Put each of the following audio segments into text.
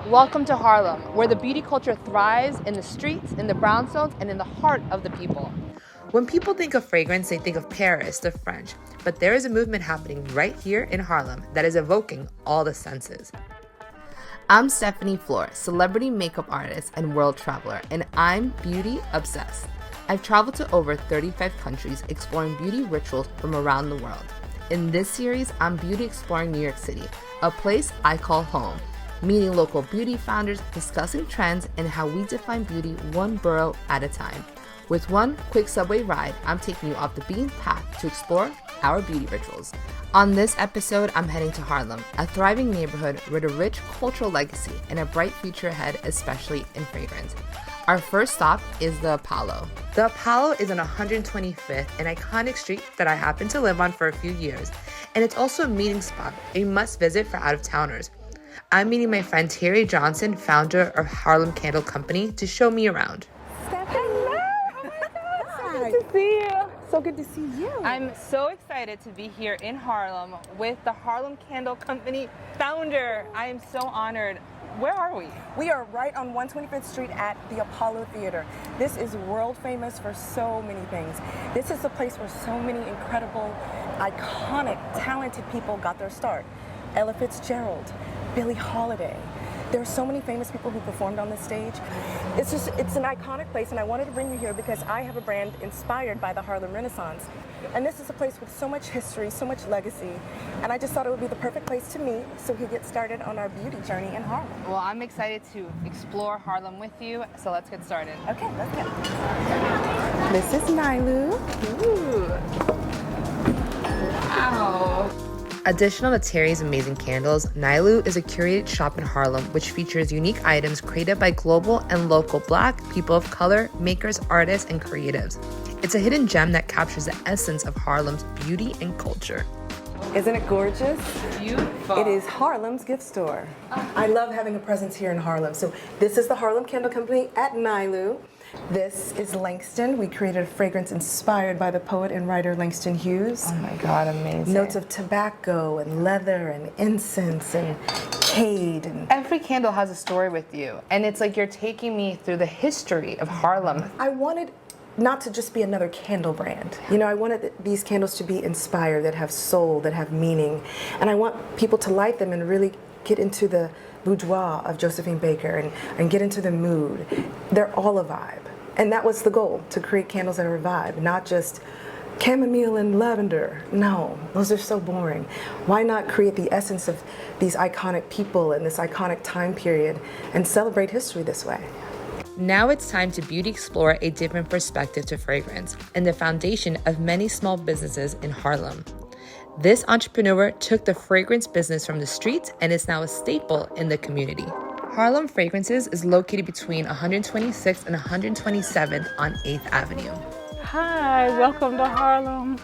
Welcome to Harlem, where the beauty culture thrives in the streets, in the brownstones, and in the heart of the people. When people think of fragrance, they think of Paris, the French, but there is a movement happening right here in Harlem that is evoking all the senses. I'm Stephanie Flor, celebrity makeup artist and world traveler, and I'm beauty obsessed. I've traveled to over 35 countries exploring beauty rituals from around the world. In this series, I'm beauty exploring New York City, a place I call home, meeting local beauty founders, discussing trends, and how we define beauty one borough at a time. With one quick subway ride, I'm taking you off the beaten path to explore our beauty rituals. On this episode, I'm heading to Harlem, a thriving neighborhood with a rich cultural legacy and a bright future ahead, especially in fragrance. Our first stop is the Apollo. The Apollo is on 125th, an iconic street that I happen to live on for a few years, and it's also a meeting spot, a must-visit for out-of-towners. I'm meeting my friend Teri Johnson, founder of Harlem Candle Company, to show me around. Hello! Oh my God, so good to see you. So good to see you. I'm so excited to be here in Harlem with the Harlem Candle Company founder. I am so honored. Where are we? We are right on 125th Street at the Apollo Theater. This is world famous for so many things. This is a place where so many incredible, iconic, talented people got their start. Ella Fitzgerald, Billie Holiday. There are so many famous people who performed on this stage. It's an iconic place, and I wanted to bring you here because I have a brand inspired by the Harlem Renaissance. And this is a place with so much history, so much legacy, and I just thought it would be the perfect place to meet so we could get started on our beauty journey in Harlem. Well, I'm excited to explore Harlem with you, so let's get started. Okay, let's go. This is Nylu. Ooh. Wow. Additional to Teri's amazing candles, Nylu is a curated shop in Harlem which features unique items created by global and local Black, people of color, makers, artists, and creatives. It's a hidden gem that captures the essence of Harlem's beauty and culture. Isn't it gorgeous? Beautiful. It is Harlem's gift store. I love having a presence here in Harlem. So this is the Harlem Candle Company at Nylu. This is Langston. We created a fragrance inspired by the poet and writer Langston Hughes. Oh my God, amazing. Notes of tobacco and leather and incense and jade. And Every candle has a story with you, and it's like you're taking me through the history of Harlem. I wanted not to just be another candle brand. You know, I wanted these candles to be inspired, that have soul, that have meaning. And I want people to light them and really get into the boudoir of Josephine Baker and get into the mood. They're all a vibe. And that was the goal, to create candles that are a vibe, not just chamomile and lavender. No, those are so boring. Why not create the essence of these iconic people and this iconic time period and celebrate history this way? Now it's time to beauty explore a different perspective to fragrance and the foundation of many small businesses in Harlem. This entrepreneur took the fragrance business from the streets and is now a staple in the community. Harlem Fragrances is located between 126th and 127th on 8th Avenue. Hi, welcome to Harlem.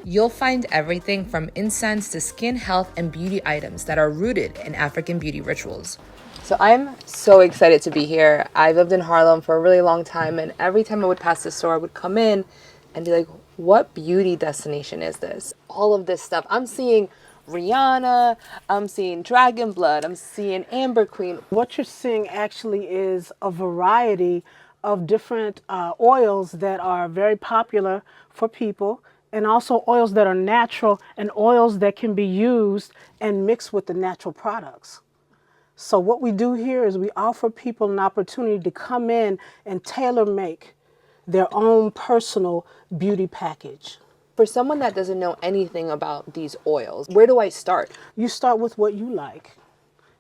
You'll find everything from incense to skin health and beauty items that are rooted in African beauty rituals. So I'm so excited to be here. I've lived in Harlem for a really long time, and every time I would pass the store, I would come in and be like, what beauty destination is this? All of this stuff. I'm seeing Rihanna, I'm seeing Dragon Blood, I'm seeing Amber Queen. What you're seeing actually is a variety of different oils that are very popular for people, and also oils that are natural and oils that can be used and mixed with the natural products. So what we do here is we offer people an opportunity to come in and tailor make their own personal beauty package. For someone that doesn't know anything about these oils, where do I start? You start with what you like,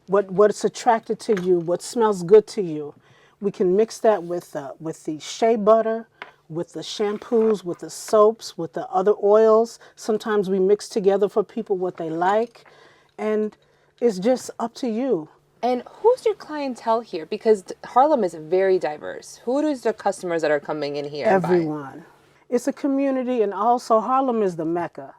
what's attracted to you, what smells good to you. We can mix that with the shea butter, with the shampoos, with the soaps, with the other oils. Sometimes we mix together for people what they like, and it's just up to you. And who's your clientele here? Because Harlem is very diverse. Who is the customers that are coming in here? Everyone. It's a community, and also Harlem is the Mecca.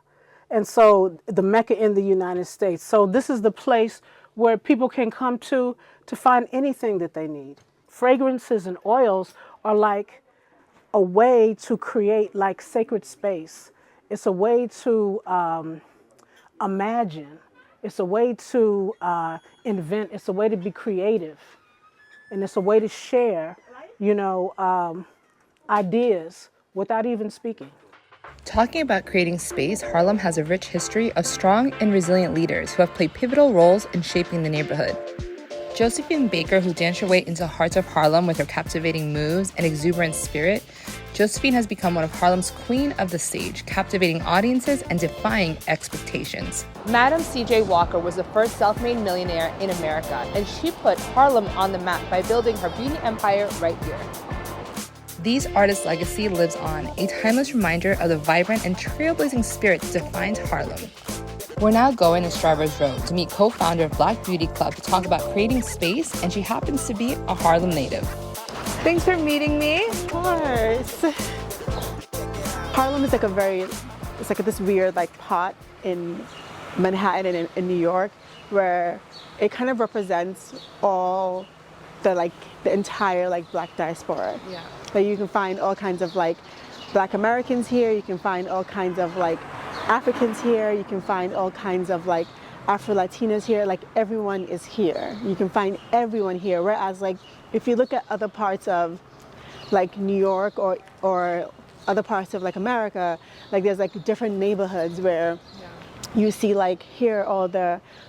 And so the Mecca in the United States. So this is the place where people can come to find anything that they need. Fragrances and oils are like a way to create like sacred space. It's a way to imagine It's a way to invent. It's a way to be creative, and it's a way to share, ideas without even speaking. Talking about creating space, Harlem has a rich history of strong and resilient leaders who have played pivotal roles in shaping the neighborhood. Josephine Baker, who danced her way into hearts of Harlem with her captivating moves and exuberant spirit, Josephine has become one of Harlem's queen of the stage, captivating audiences and defying expectations. Madam C.J. Walker was the first self-made millionaire in America, and she put Harlem on the map by building her beauty empire right here. These artists' legacy lives on, a timeless reminder of the vibrant and trailblazing spirit that defines Harlem. We're now going to Stryver's Row to meet co-founder of Black Beauty Club to talk about creating space, and she happens to be a Harlem native. Thanks for meeting me. Of course. Harlem is like it's like this weird like pot in Manhattan and in New York, where it kind of represents all the entire like Black diaspora. Yeah. Like you can find all kinds of like Black Americans here, you can find all kinds of like Africans here, you can find all kinds of like Afro-Latinos here, like everyone is here. You can find everyone here. Whereas like if you look at other parts of like New York or other parts of like America, like there's like different neighborhoods where you see like here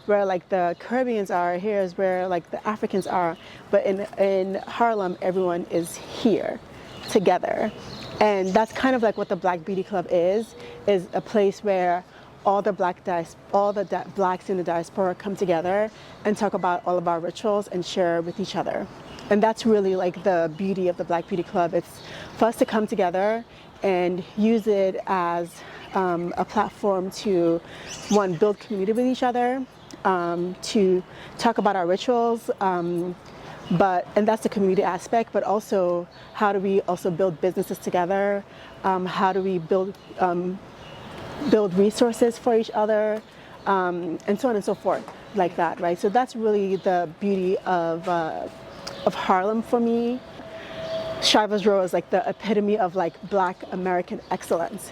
where like the Caribbeans are, here's where like the Africans are. But in Harlem, everyone is here together. And that's kind of like what the Black Beauty Club is a place where all the Blacks in the diaspora come together and talk about all of our rituals and share with each other. And that's really like the beauty of the Black Beauty Club. It's for us to come together and use it as a platform to, one, build community with each other, to talk about our rituals, and that's the community aspect, but also how do we also build businesses together? How do we build resources for each other, and so on and so forth, like that, right? So that's really the beauty of Harlem for me. Stryver's Row is like the epitome of like Black American excellence.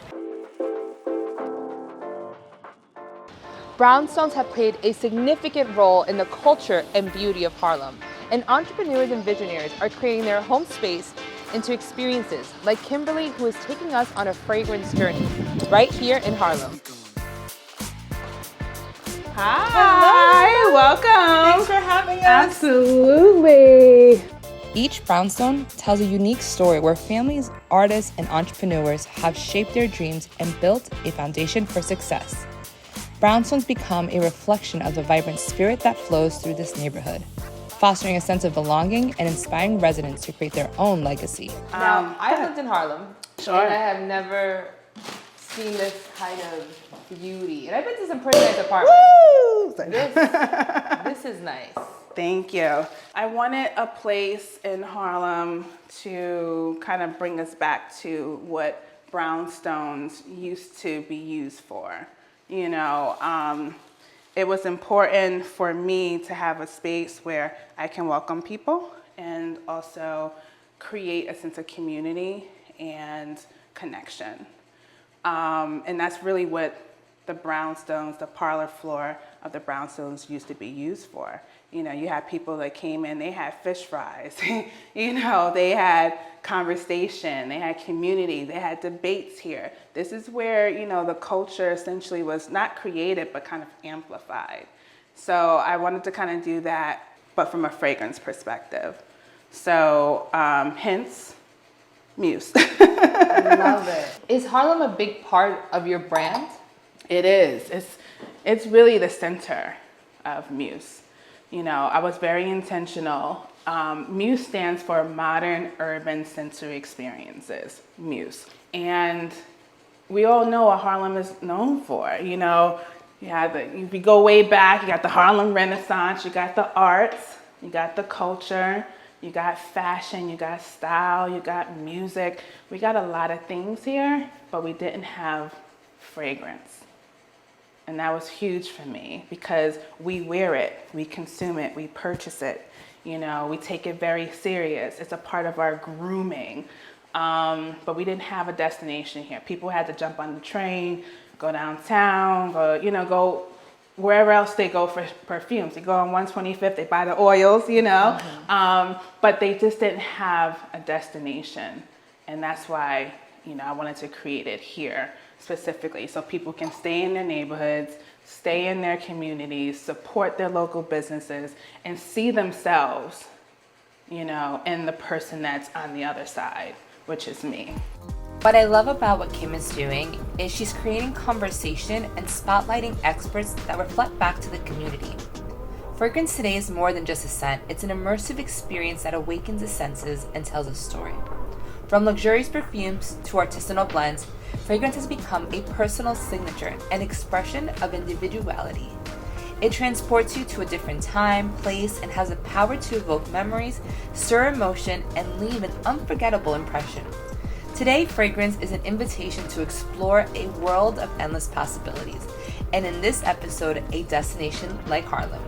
Brownstones have played a significant role in the culture and beauty of Harlem, and entrepreneurs and visionaries are creating their home space into experiences like Kimberly, who is taking us on a fragrance journey right here in Harlem. Hi, welcome. Thanks for having us. Absolutely. Each brownstone tells a unique story where families, artists, and entrepreneurs have shaped their dreams and built a foundation for success. Brownstones become a reflection of the vibrant spirit that flows through this neighborhood, fostering a sense of belonging and inspiring residents to create their own legacy. Now, I've lived in Harlem, Sure. and I have never seen this kind of beauty. And I've been to some pretty nice apartments. Woo! This is nice. Thank you. I wanted a place in Harlem to kind of bring us back to what brownstones used to be used for. You know, it was important for me to have a space where I can welcome people and also create a sense of community and connection. And that's really what the brownstones, the parlor floor of the brownstones used to be used for. You know, you had people that came in, they had fish fries, you know, they had conversation, they had community, they had debates here. This is where, you know, the culture essentially was not created, but kind of amplified. So I wanted to kind of do that, but from a fragrance perspective. So hence, MUSE. I love it. Is Harlem a big part of your brand? It is. It's really the center of MUSE. You know, I was very intentional. MUSE stands for Modern Urban Sensory Experiences, MUSE. And we all know what Harlem is known for. You know, if you go way back, you got the Harlem Renaissance, you got the arts, you got the culture, you got fashion, you got style, you got music. We got a lot of things here, but we didn't have fragrance. And that was huge for me because we wear it, we consume it, we purchase it. You know, we take it very serious. It's a part of our grooming. But we didn't have a destination here. People had to jump on the train, go downtown, go wherever else they go for perfumes. They go on 125th, they buy the oils, you know, but they just didn't have a destination. And that's why, you know, I wanted to create it here specifically so people can stay in their neighborhoods, stay in their communities, support their local businesses, and see themselves, you know, in the person that's on the other side, which is me. What I love about what Kim is doing is she's creating conversation and spotlighting experts that reflect back to the community. Fragrance today is more than just a scent. It's an immersive experience that awakens the senses and tells a story. From luxurious perfumes to artisanal blends, fragrance has become a personal signature, an expression of individuality. It transports you to a different time, place, and has the power to evoke memories, stir emotion, and leave an unforgettable impression. Today, fragrance is an invitation to explore a world of endless possibilities, and in this episode, a destination like Harlem.